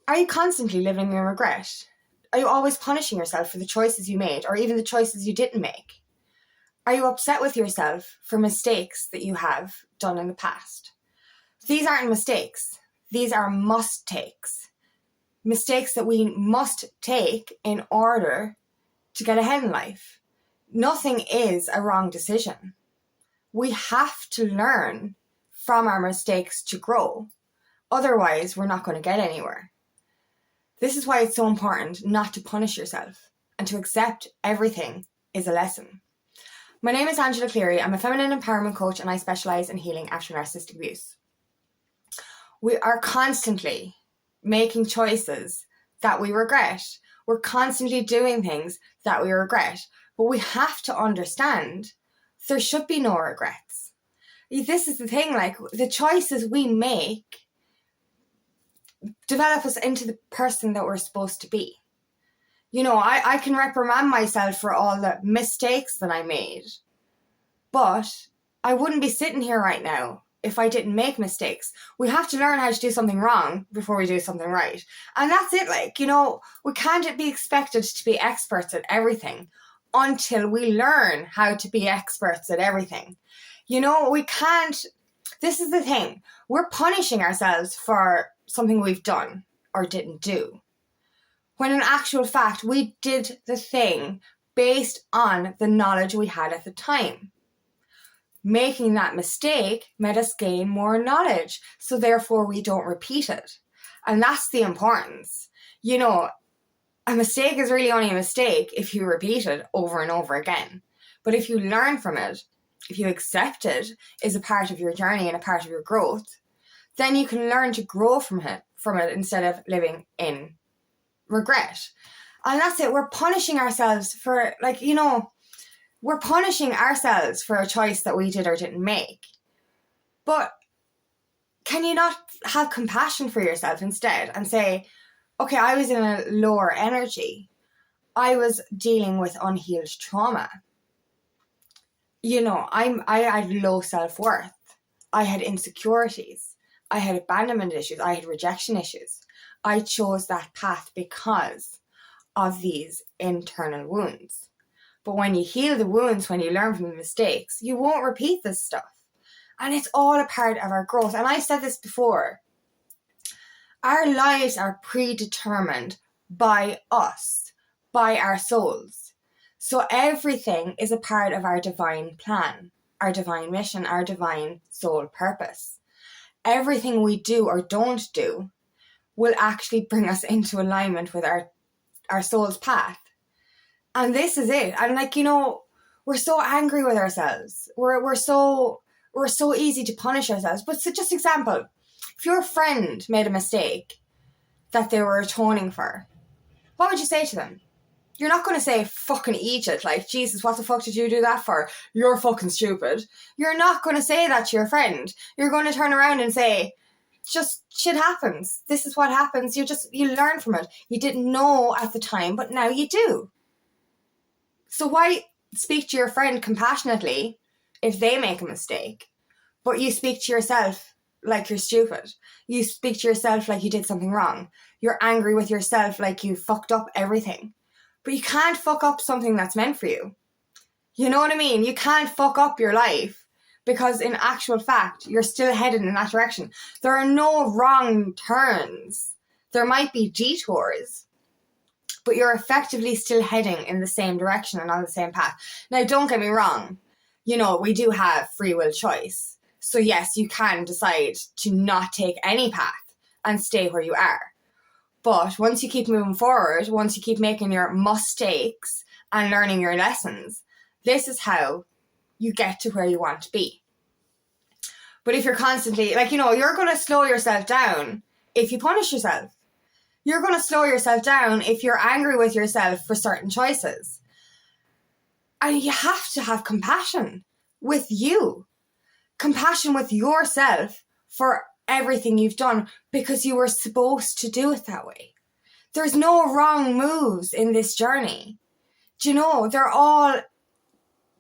Are you constantly living in regret? Are you always punishing yourself for the choices you made or even the choices you didn't make? Are you upset with yourself for mistakes that you have done in the past? These aren't mistakes. These are must-takes. Mistakes that we must take in order to get ahead in life. Nothing is a wrong decision. We have to learn from our mistakes to grow. Otherwise, we're not going to get anywhere. This is why it's so important not to punish yourself and to accept everything is a lesson. My name is Angela Cleary. I'm a feminine empowerment coach and I specialise in healing after narcissistic abuse. We are constantly making choices that we regret. We're constantly doing things that we regret. But we have to understand there should be no regrets. This is the thing, like the choices we make develop us into the person that we're supposed to be. You know, I can reprimand myself for all the mistakes that I made, but I wouldn't be sitting here right now if I didn't make mistakes. We have to learn how to do something wrong before we do something right. And that's it, like, you know, we can't be expected to be experts at everything until we learn how to be experts at everything. You know, we can't, this is the thing, we're punishing ourselves for something we've done or didn't do, when in actual fact we did the thing based on the knowledge we had at the time. Making that mistake made us gain more knowledge, so therefore we don't repeat it. And that's the importance. You know, a mistake is really only a mistake if you repeat it over and over again. But if you learn from it, if you accept it as a part of your journey and a part of your growth, then you can learn to grow from it instead of living in regret. And that's it. We're punishing ourselves for, like, you know, we're punishing ourselves for a choice that we did or didn't make. But can you not have compassion for yourself instead and say, okay, I was in a lower energy. I was dealing with unhealed trauma. You know, I had low self-worth. I had insecurities. I had abandonment issues. I had rejection issues. I chose that path because of these internal wounds. But when you heal the wounds, when you learn from the mistakes, you won't repeat this stuff. And it's all a part of our growth. And I've said this before. Our lives are predetermined by us, by our souls. So everything is a part of our divine plan, our divine mission, our divine soul purpose. Everything we do or don't do will actually bring us into alignment with our soul's path. And this is it. And like, you know, we're so angry with ourselves. We're so easy to punish ourselves. But so just example, if your friend made a mistake that they were atoning for, what would you say to them? You're not going to say, fucking eat it. Like, Jesus, what the fuck did you do that for? You're fucking stupid. You're not going to say that to your friend. You're going to turn around and say, just shit happens. This is what happens. You learn from it. You didn't know at the time, but now you do. So why speak to your friend compassionately if they make a mistake, but you speak to yourself like you're stupid? You speak to yourself like you did something wrong. You're angry with yourself like you fucked up everything. But you can't fuck up something that's meant for you. You know what I mean? You can't fuck up your life because in actual fact, you're still headed in that direction. There are no wrong turns. There might be detours, but you're effectively still heading in the same direction and on the same path. Now, don't get me wrong. You know, we do have free will choice. So yes, you can decide to not take any path and stay where you are. But once you keep moving forward, once you keep making your MUSTakes and learning your lessons, this is how you get to where you want to be. But if you're constantly, like, you know, you're going to slow yourself down if you punish yourself. You're going to slow yourself down if you're angry with yourself for certain choices. And you have to have compassion with you. Compassion with yourself for everything you've done because you were supposed to do it that way. There's no wrong moves in this journey. Do you know, they're all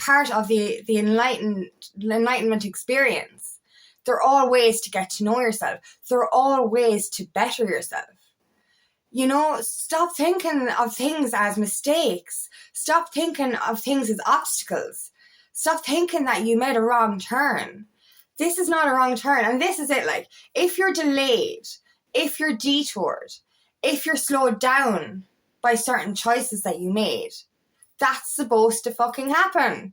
part of the enlightenment experience. They're all ways to get to know yourself. They're all ways to better yourself. Stop thinking of things as mistakes. Stop thinking of things as obstacles. Stop thinking that you made a wrong turn. This is not a wrong turn. And this is it. Like, if you're delayed, if you're detoured, if you're slowed down by certain choices that you made, that's supposed to fucking happen.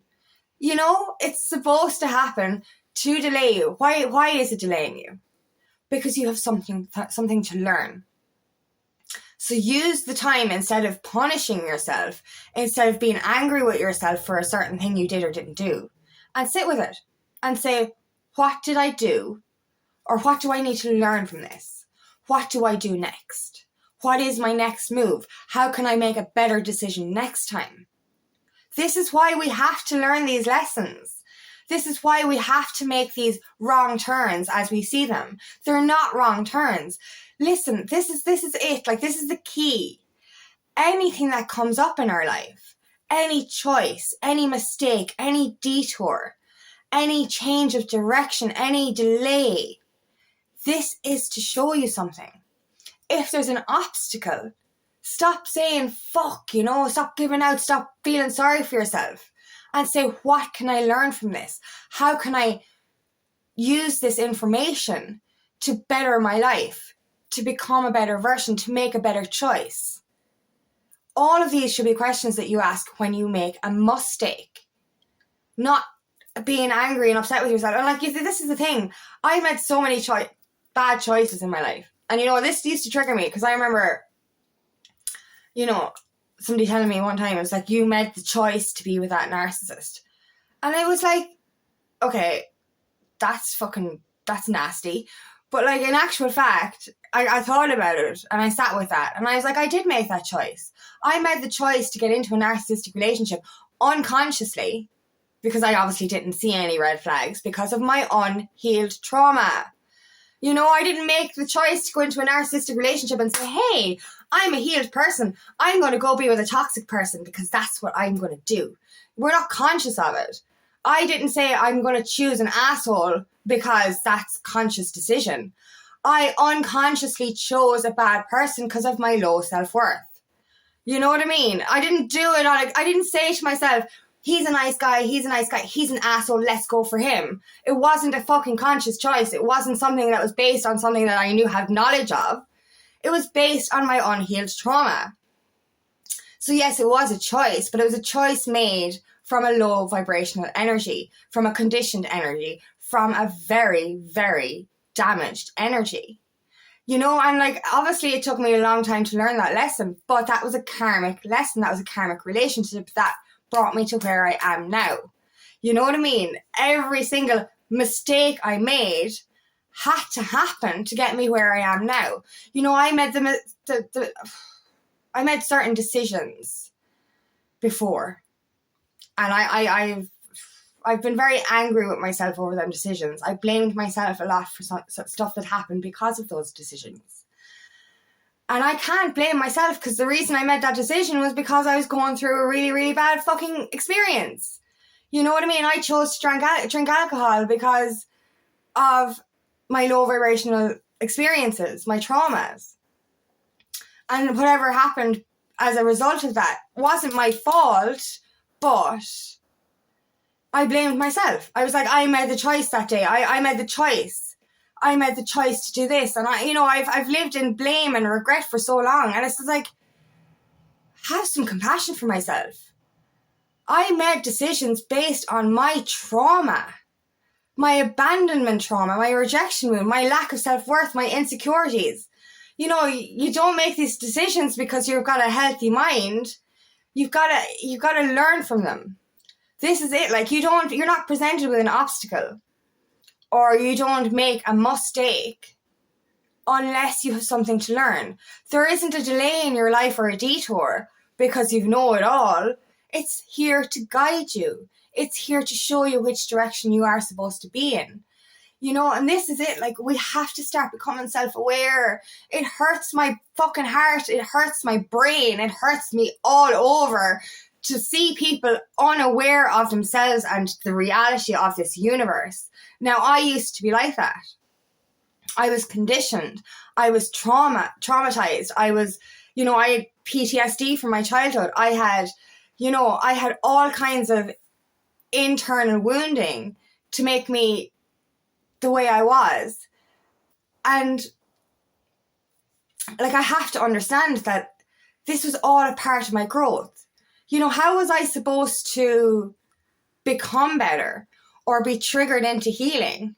It's supposed to happen to delay you. Why is it delaying you? Because you have something to learn. So use the time instead of punishing yourself, instead of being angry with yourself for a certain thing you did or didn't do, and sit with it and say, what did I do? Or what do I need to learn from this? What do I do next? What is my next move? How can I make a better decision next time? This is why we have to learn these lessons. This is why we have to make these wrong turns as we see them. They're not wrong turns. Listen, this is it. Like, this is the key. Anything that comes up in our life, any choice, any mistake, any detour, any change of direction, any delay, this is to show you something. If there's an obstacle, stop saying fuck, stop giving out, stop feeling sorry for yourself, and say, what can I learn from this? How can I use this information to better my life, to become a better version, to make a better choice? All of these should be questions that you ask when you make a mistake, not being angry and upset with yourself. And like, this is the thing. I made so many bad choices in my life. And this used to trigger me, because I remember, somebody telling me one time, it was like, you made the choice to be with that narcissist. And I was like, okay, that's nasty. But like, in actual fact, I thought about it and I sat with that. And I was like, I did make that choice. I made the choice to get into a narcissistic relationship unconsciously, because I obviously didn't see any red flags because of my unhealed trauma. I didn't make the choice to go into a narcissistic relationship and say, hey, I'm a healed person. I'm going to go be with a toxic person because that's what I'm going to do. We're not conscious of it. I didn't say I'm going to choose an asshole because that's a conscious decision. I unconsciously chose a bad person because of my low self-worth. You know what I mean? I didn't do it. I didn't say to myself, he's a nice guy, he's an asshole, let's go for him. It wasn't a fucking conscious choice. It wasn't something that was based on something that I had knowledge of. It was based on my unhealed trauma. So yes, it was a choice, but it was a choice made from a low vibrational energy, from a conditioned energy, from a very, very damaged energy. And like, obviously it took me a long time to learn that lesson, but that was a karmic lesson. That was a karmic relationship that brought me to where I am now. You know what I mean? Every single mistake I made had to happen to get me where I am now. I made I made certain decisions before, and I've been very angry with myself over them decisions. I blamed myself a lot for stuff that happened because of those decisions. And I can't blame myself, because the reason I made that decision was because I was going through a really, really bad fucking experience. You know what I mean? I chose to drink alcohol because of my low vibrational experiences, my traumas. And whatever happened as a result of that wasn't my fault, but I blamed myself. I was like, I made the choice that day. I made the choice. I made the choice to do this. And I've lived in blame and regret for so long. And it's just like, have some compassion for myself. I made decisions based on my trauma, my abandonment trauma, my rejection wound, my lack of self-worth, my insecurities. You don't make these decisions because you've got a healthy mind. You've got to learn from them. This is it. Like, you're not presented with an obstacle, or you don't make a mistake unless you have something to learn. There isn't a delay in your life or a detour because you know it all. It's here to guide you. It's here to show you which direction you are supposed to be in. And this is it. Like, we have to start becoming self-aware. It hurts my fucking heart. It hurts my brain. It hurts me all over to see people unaware of themselves and the reality of this universe. Now, I used to be like that. I was conditioned. I was traumatized. I had PTSD from my childhood. I had all kinds of internal wounding to make me the way I was. And like, I have to understand that this was all a part of my growth. How was I supposed to become better or be triggered into healing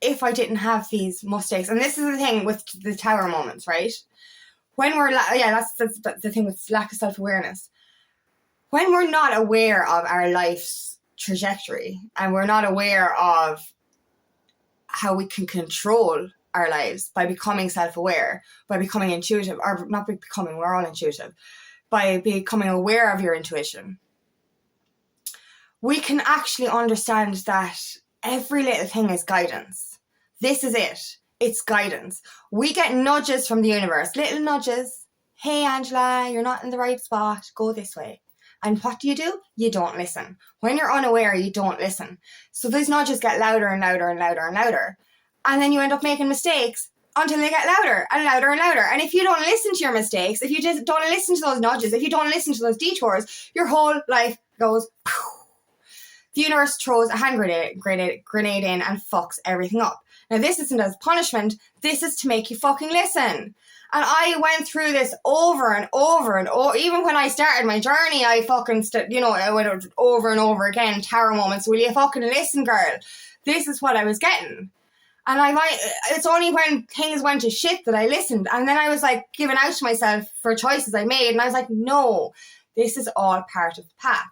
if I didn't have these MUSTakes? And this is the thing with the tower moments, right? When we're, that's the thing with lack of self-awareness. When we're not aware of our life's trajectory and we're not aware of how we can control our lives by becoming self-aware, by becoming intuitive, or not becoming, we're all intuitive, by becoming aware of your intuition, we can actually understand that every little thing is guidance. This is it. It's guidance. We get nudges from the universe, little nudges. Hey, Angela, you're not in the right spot. Go this way. And what do? You don't listen. When you're unaware, you don't listen. So those nudges get louder and louder and louder and louder. And then you end up making mistakes until they get louder and louder and louder. And if you don't listen to your mistakes, if you just don't listen to those nudges, if you don't listen to those detours, your whole life goes poof. The universe throws a hand grenade in and fucks everything up. Now, this isn't as punishment. This is to make you fucking listen. And I went through this over and over and over. Even when I started my journey, I fucking, I went over and over again, tower moments. Will you fucking listen, girl? This is what I was getting. And it's only when things went to shit that I listened. And then I was like giving out to myself for choices I made. And I was like, no, this is all part of the path.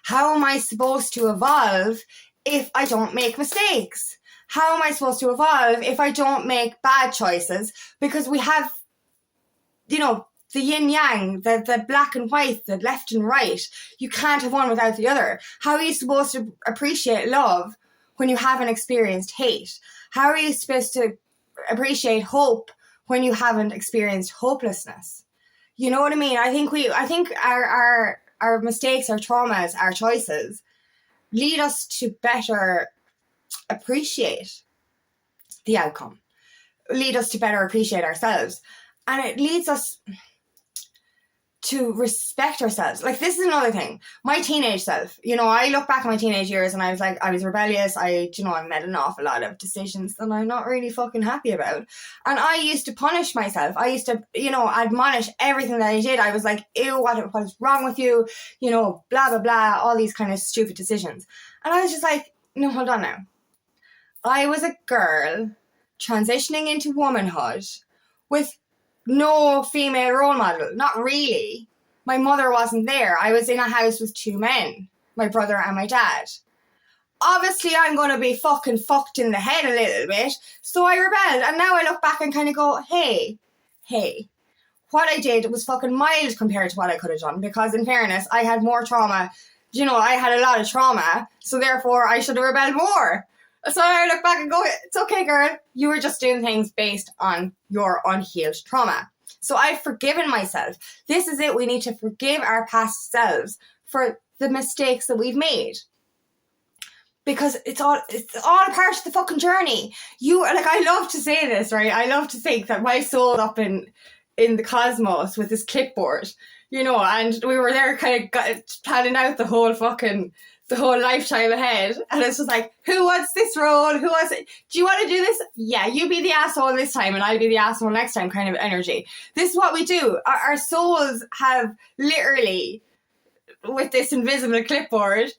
How am I supposed to evolve if I don't make mistakes? How am I supposed to evolve if I don't make bad choices? Because we have, the yin yang, the black and white, the left and right. You can't have one without the other. How are you supposed to appreciate love when you haven't experienced hate? How are you supposed to appreciate hope when you haven't experienced hopelessness? You know what I mean? I think our mistakes, our traumas, our choices lead us to better appreciate the outcome, lead us to better appreciate ourselves. And it leads us to respect ourselves. Like, this is another thing. My teenage self, I look back at my teenage years and I was like, I was rebellious. I made an awful lot of decisions that I'm not really fucking happy about. And I used to punish myself. I used to, admonish everything that I did. I was like, ew, what is wrong with you? Blah, blah, blah, all these kind of stupid decisions. And I was just like, no, hold on now. I was a girl transitioning into womanhood with no female role model. Not really. My mother wasn't there. I was in a house with two men, my brother and my dad. Obviously, I'm going to be fucking fucked in the head a little bit. So I rebelled. And now I look back and kind of go, hey, what I did was fucking mild compared to what I could have done. Because in fairness, I had more trauma. I had a lot of trauma. So therefore, I should have rebelled more. So I look back and go, it's okay, girl. You were just doing things based on your unhealed trauma. So I've forgiven myself. This is it. We need to forgive our past selves for the mistakes that we've made. Because it's all a part of the fucking journey. I love to say this, right? I love to think that my soul up in the cosmos with this clipboard, and we were there kind of planning out the whole lifetime ahead. And it's just like, who wants this role? Who wants it? Do you want to do this? Yeah, you be the asshole this time and I'll be the asshole next time kind of energy. This is what we do. Our souls have literally, with this invisible clipboard,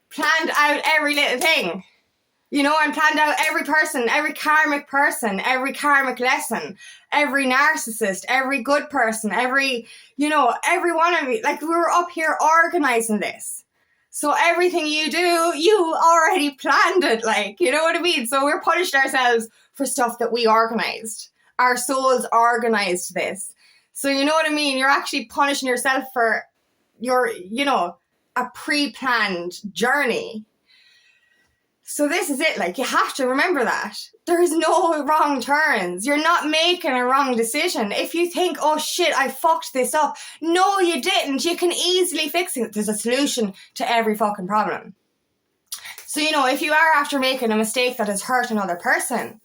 planned out every little thing. And planned out every person, every karmic lesson, every narcissist, every good person, every one of you. Like, we were up here organizing this. So everything you do, you already planned it, you know what I mean? So we're punishing ourselves for stuff that we organized. Our souls organized this. So you know what I mean? You're actually punishing yourself for your, a pre-planned journey. So this is it. You have to remember that. There's no wrong turns. You're not making a wrong decision. If you think, oh shit, I fucked this up. No, you didn't. You can easily fix it. There's a solution to every fucking problem. So, if you are after making a mistake that has hurt another person,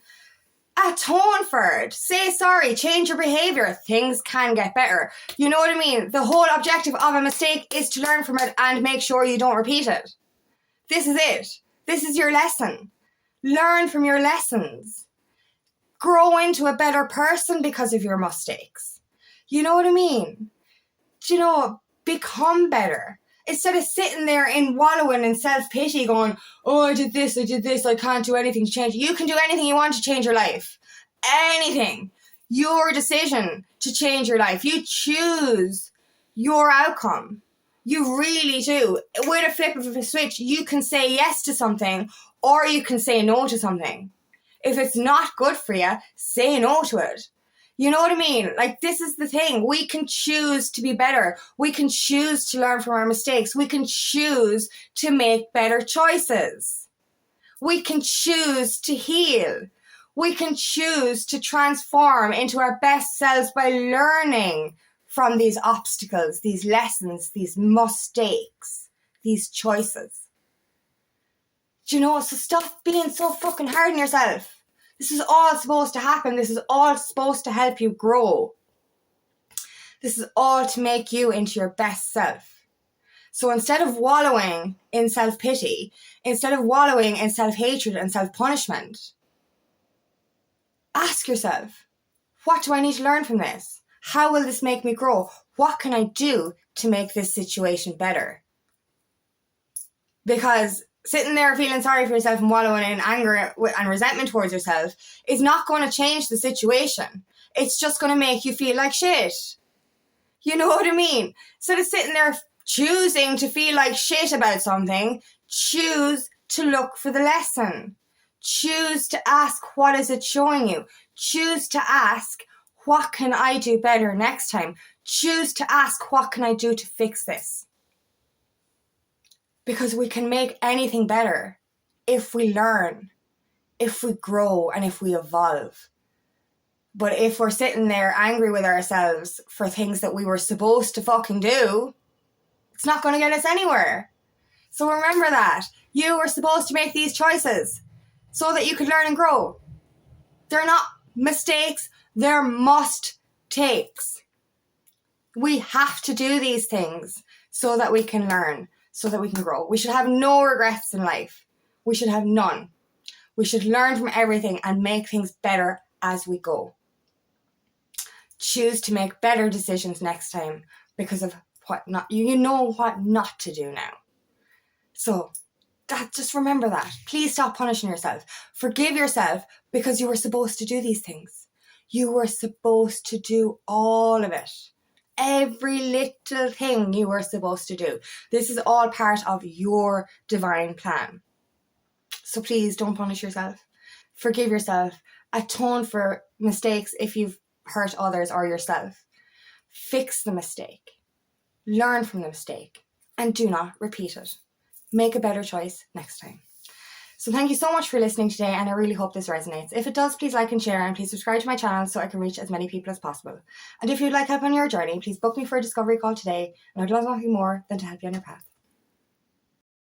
Atone for it. Say sorry. Change your behaviour. Things can get better. You know what I mean? The whole objective of a mistake is to learn from it and make sure you don't repeat it. This is it. This is your lesson. Learn from your lessons. Grow into a better person because of your mistakes. You know what I mean? Become better. Instead of sitting there in wallowing in self-pity going, oh, I did this, I can't do anything to change it. You can do anything you want to change your life. Anything. Your decision to change your life. You choose your outcome. You really do. With a flip of a switch, you can say yes to something or you can say no to something. If it's not good for you, say no to it. You know what I mean? Like, this is the thing. We can choose to be better. We can choose to learn from our mistakes. We can choose to make better choices. We can choose to heal. We can choose to transform into our best selves by learning from these obstacles, these lessons, these mistakes, these choices. So stop being so fucking hard on yourself. This is all supposed to happen. This is all supposed to help you grow. This is all to make you into your best self. So instead of wallowing in self-pity, instead of wallowing in self-hatred and self-punishment, ask yourself, what do I need to learn from this? How will this make me grow? What can I do to make this situation better? Because sitting there feeling sorry for yourself and wallowing in anger and resentment towards yourself is not going to change the situation. It's just going to make you feel like shit. You know what I mean? Instead of sitting there choosing to feel like shit about something, choose to look for the lesson. Choose to ask, what is it showing you? Choose to ask, what can I do better next time? Choose to ask, what can I do to fix this? Because we can make anything better if we learn, if we grow, and if we evolve. But if we're sitting there angry with ourselves for things that we were supposed to fucking do, it's not going to get us anywhere. So remember that. You were supposed to make these choices so that you could learn and grow. They're not mistakes, they're must-takes. We have to do these things so that we can learn, so that we can grow. We should have no regrets in life. We should have none. We should learn from everything and make things better as we go. Choose to make better decisions next time because of what not, you know what not to do now. So just remember that. Please stop punishing yourself. Forgive yourself because you were supposed to do these things. You were supposed to do all of it. Every little thing you were supposed to do. This is all part of your divine plan. So please don't punish yourself. Forgive yourself. Atone for mistakes if you've hurt others or yourself. Fix the mistake. Learn from the mistake. And do not repeat it. Make a better choice next time. So thank you so much for listening today, and I really hope this resonates. If it does, please like and share, and please subscribe to my channel so I can reach as many people as possible. And if you'd like help on your journey, please book me for a discovery call today, and I'd love nothing more than to help you on your path.